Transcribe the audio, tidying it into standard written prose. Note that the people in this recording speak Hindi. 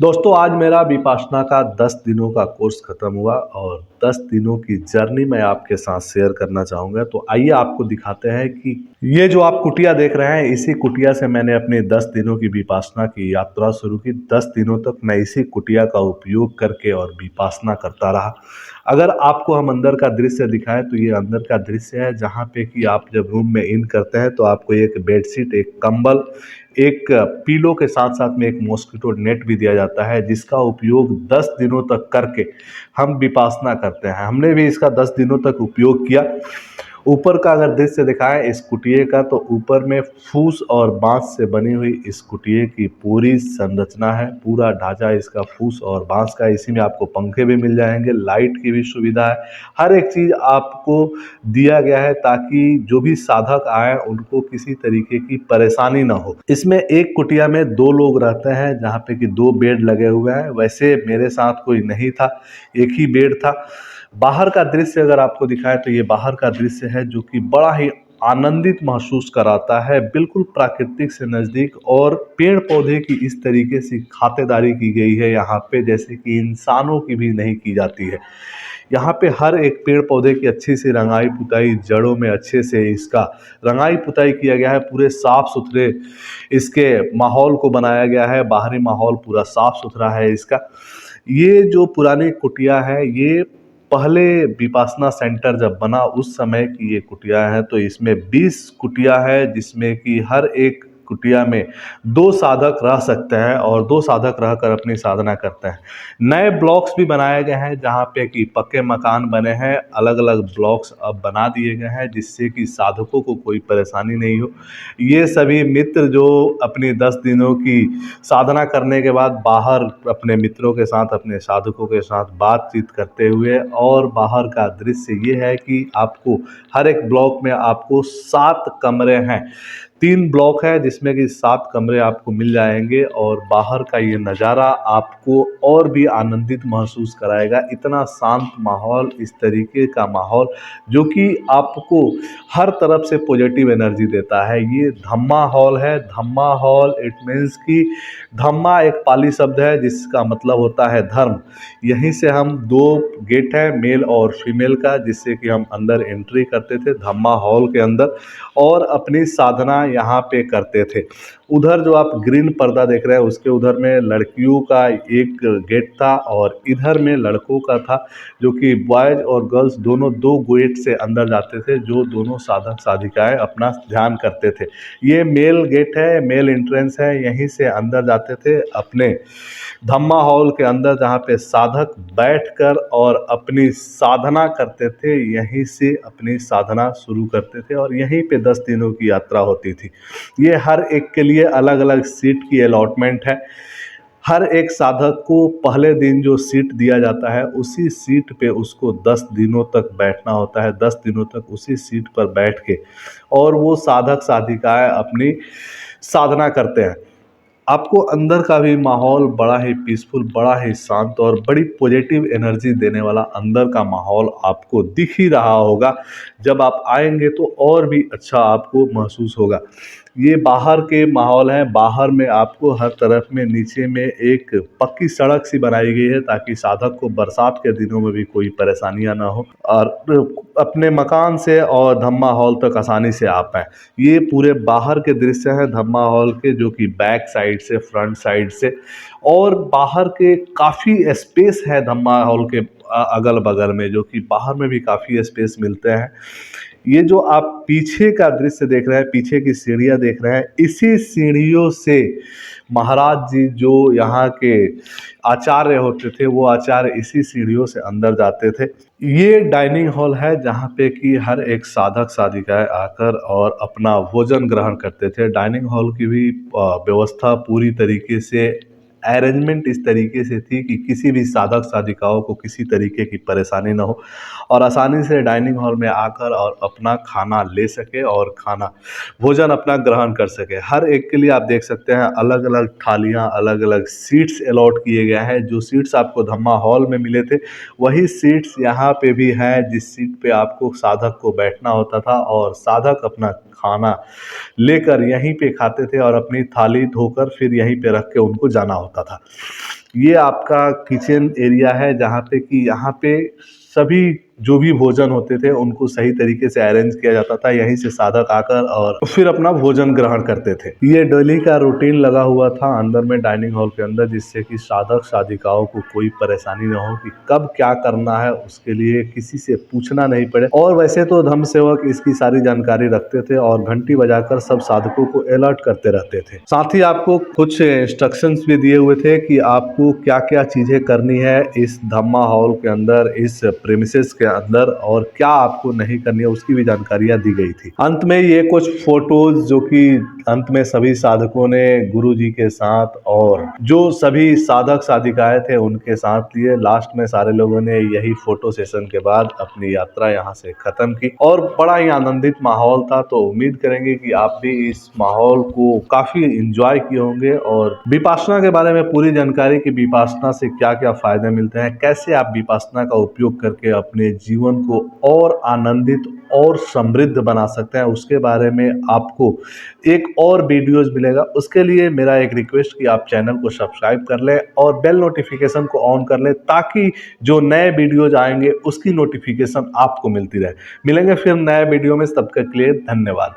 दोस्तों आज मेरा विपासना का 10 दिनों का कोर्स ख़त्म हुआ और 10 दिनों की जर्नी मैं आपके साथ शेयर करना चाहूँगा। तो आइए आपको दिखाते हैं कि ये जो आप कुटिया देख रहे हैं, इसी कुटिया से मैंने अपनी 10 दिनों की विपासना की यात्रा शुरू की। 10 दिनों तक मैं इसी कुटिया का उपयोग करके और विपासना करता रहा। अगर आपको हम अंदर का दृश्य दिखाएं तो ये अंदर का दृश्य है, जहाँ पे कि आप जब रूम में इन करते हैं तो आपको एक बेडशीट, एक कंबल, एक पिलो के साथ साथ में एक मॉस्किटो नेट भी दिया जाता है, जिसका उपयोग 10 दिनों तक करके हम विपासना करते हैं। हमने भी इसका 10 दिनों तक उपयोग किया। ऊपर का अगर दृश्य दिखाएं इस कुटिये का, तो ऊपर में फूस और बांस से बनी हुई इस कुटिये की पूरी संरचना है। पूरा ढांचा इसका फूस और बांस का। इसी में आपको पंखे भी मिल जाएंगे, लाइट की भी सुविधा है। हर एक चीज़ आपको दिया गया है ताकि जो भी साधक आए उनको किसी तरीके की परेशानी ना हो। इसमें एक कुटिया में 2 लोग रहते हैं, जहाँ पे कि 2 बेड लगे हुए हैं। वैसे मेरे साथ कोई नहीं था, एक ही बेड था। बाहर का दृश्य अगर आपको दिखाएं तो ये बाहर का दृश्य है, जो कि बड़ा ही आनंदित महसूस कराता है। बिल्कुल प्राकृतिक से नज़दीक, और पेड़ पौधे की इस तरीके से खातेदारी की गई है यहाँ पे, जैसे कि इंसानों की भी नहीं की जाती है। यहाँ पे हर एक पेड़ पौधे की अच्छी सी रंगाई पुताई, जड़ों में अच्छे से इसका रंगाई पुताई किया गया है। पूरे साफ सुथरे इसके माहौल को बनाया गया है। बाहरी माहौल पूरा साफ सुथरा है इसका। ये जो पुरानी कुटिया है, ये पहले विपासना सेंटर जब बना उस समय की ये कुटिया है। तो इसमें 20 कुटिया है, जिसमें कि हर एक कुटिया में 2 साधक रह सकते हैं और 2 साधक रहकर अपनी साधना करते हैं। नए ब्लॉक्स भी बनाए गए हैं, जहाँ पे कि पक्के मकान बने हैं। अलग अलग ब्लॉक्स अब बना दिए गए हैं, जिससे कि साधकों को कोई परेशानी नहीं हो। ये सभी मित्र जो अपनी 10 दिनों की साधना करने के बाद बाहर अपने मित्रों के साथ, अपने साधकों के साथ बातचीत करते हुए, और बाहर का दृश्य ये है कि आपको हर एक ब्लॉक में आपको 7 कमरे हैं। 3 ब्लॉक है जिसमें कि 7 कमरे आपको मिल जाएंगे, और बाहर का ये नज़ारा आपको और भी आनंदित महसूस कराएगा। इतना शांत माहौल, इस तरीके का माहौल जो कि आपको हर तरफ से पॉजिटिव एनर्जी देता है। ये धम्मा हॉल है। धम्मा हॉल इट मीन्स कि धम्मा एक पाली शब्द है जिसका मतलब होता है धर्म। यहीं से हम 2 गेट है, मेल और फीमेल का, जिससे कि हम अंदर एंट्री करते थे धम्मा हॉल के अंदर, और अपनी साधना यहाँ पे करते थे। उधर जो आप ग्रीन पर्दा देख रहे हैं, उसके उधर में लड़कियों का एक गेट था और इधर में लड़कों का था, जो कि बॉयज़ और गर्ल्स दोनों 2 गेट से अंदर जाते थे, जो दोनों साधक साधिकाएं अपना ध्यान करते थे। ये मेल गेट है, मेल एंट्रेंस है। यहीं से अंदर जाते थे अपने धम्मा हॉल के अंदर, जहाँ पे साधक बैठकर और अपनी साधना करते थे। यहीं से अपनी साधना शुरू करते थे और यहीं पे 10 दिनों की यात्रा होती थी। ये हर एक के लिए अलग अलग सीट की अलॉटमेंट है। हर एक साधक को पहले दिन जो सीट दिया जाता है, उसी सीट पे उसको 10 दिनों तक बैठना होता है। 10 दिनों तक उसी सीट पर बैठ के और वो साधक साधिकाएं अपनी साधना करते हैं। आपको अंदर का भी माहौल बड़ा ही पीसफुल, बड़ा ही शांत और बड़ी पॉजिटिव एनर्जी देने वाला अंदर का माहौल आपको दिख ही रहा होगा। जब आप आएंगे तो और भी अच्छा आपको महसूस होगा। ये बाहर के माहौल है। बाहर में आपको हर तरफ में नीचे में एक पक्की सड़क सी बनाई गई है, ताकि साधक को बरसात के दिनों में भी कोई परेशानियां ना हो और अपने मकान से और धम्मा हॉल तक आसानी से आ पाए। ये पूरे बाहर के दृश्य हैं धम्मा हॉल के, जो कि बैक साइड से, फ्रंट साइड से, और बाहर के काफ़ी स्पेस है धम्मा हॉल के अगल बगल में, जो कि बाहर में भी काफ़ी स्पेस मिलते हैं। ये जो आप पीछे का दृश्य देख रहे हैं, पीछे की सीढ़ियाँ देख रहे हैं, इसी सीढ़ियों से महाराज जी जो यहाँ के आचार्य होते थे, वो आचार्य इसी सीढ़ियों से अंदर जाते थे। ये डाइनिंग हॉल है, जहाँ पे कि हर एक साधक साधिकाएं आकर और अपना भोजन ग्रहण करते थे। डाइनिंग हॉल की भी व्यवस्था पूरी तरीके से, अरेंजमेंट इस तरीके से थी कि किसी भी साधक साधिकाओं को किसी तरीके की परेशानी ना हो और आसानी से डाइनिंग हॉल में आकर और अपना खाना ले सके और खाना भोजन अपना ग्रहण कर सके। हर एक के लिए आप देख सकते हैं अलग अलग थालियाँ, अलग अलग सीट्स अलॉट किए गए हैं। जो सीट्स आपको धम्मा हॉल में मिले थे, वही सीट्स यहाँ पे भी हैं, जिस सीट पे आपको साधक को बैठना होता था और साधक अपना खाना लेकर यहीं पे खाते थे और अपनी थाली धोकर फिर यहीं पे रख के उनको जाना होता था। ये आपका किचन एरिया है जहाँ पे कि यहाँ पे सभी जो भी भोजन होते थे उनको सही तरीके से अरेंज किया जाता था। यहीं से साधक आकर और फिर अपना भोजन ग्रहण करते थे। ये डेली का रूटीन लगा हुआ था अंदर में डाइनिंग हॉल के अंदर, जिससे कि साधक साधिकाओं को कोई परेशानी न हो कि कब क्या करना है, उसके लिए किसी से पूछना नहीं पड़े। और वैसे तो धर्म सेवक इसकी सारी जानकारी रखते थे और घंटी बजाकर सब साधकों को अलर्ट करते रहते थे। साथ ही आपको कुछ इंस्ट्रक्शंस भी दिए हुए थे कि आपको क्या क्या चीजें करनी है इस धम्मा हॉल के अंदर, इस प्रेमिसेस के अंदर, और क्या आपको नहीं करनी है उसकी भी जानकारियां दी गई थी। अंत में ये कुछ फोटोज जो कि अंत में सभी साधकों ने गुरु जी के साथ और जो सभी साधक साधिकाएं थे उनके साथ लिए। लास्ट में सारे लोगों ने यही फोटो सेशन के बाद अपनी यात्रा यहाँ से खत्म की और बड़ा ही आनंदित माहौल था। तो उम्मीद करेंगे कि आप भी इस माहौल को काफी इंजॉय किए होंगे और विपासना के बारे में पूरी जानकारी कि विपासना से क्या क्या फायदे मिलते हैं, कैसे आप विपासना का उपयोग करके अपने जीवन को और आनंदित और समृद्ध बना सकते हैं, उसके बारे में आपको एक और वीडियोस मिलेगा। उसके लिए मेरा एक रिक्वेस्ट कि आप चैनल को सब्सक्राइब कर लें और बेल नोटिफिकेशन को ऑन कर लें, ताकि जो नए वीडियोज आएंगे उसकी नोटिफिकेशन आपको मिलती रहे। मिलेंगे फिर नए वीडियो में, तब तक के लिए धन्यवाद।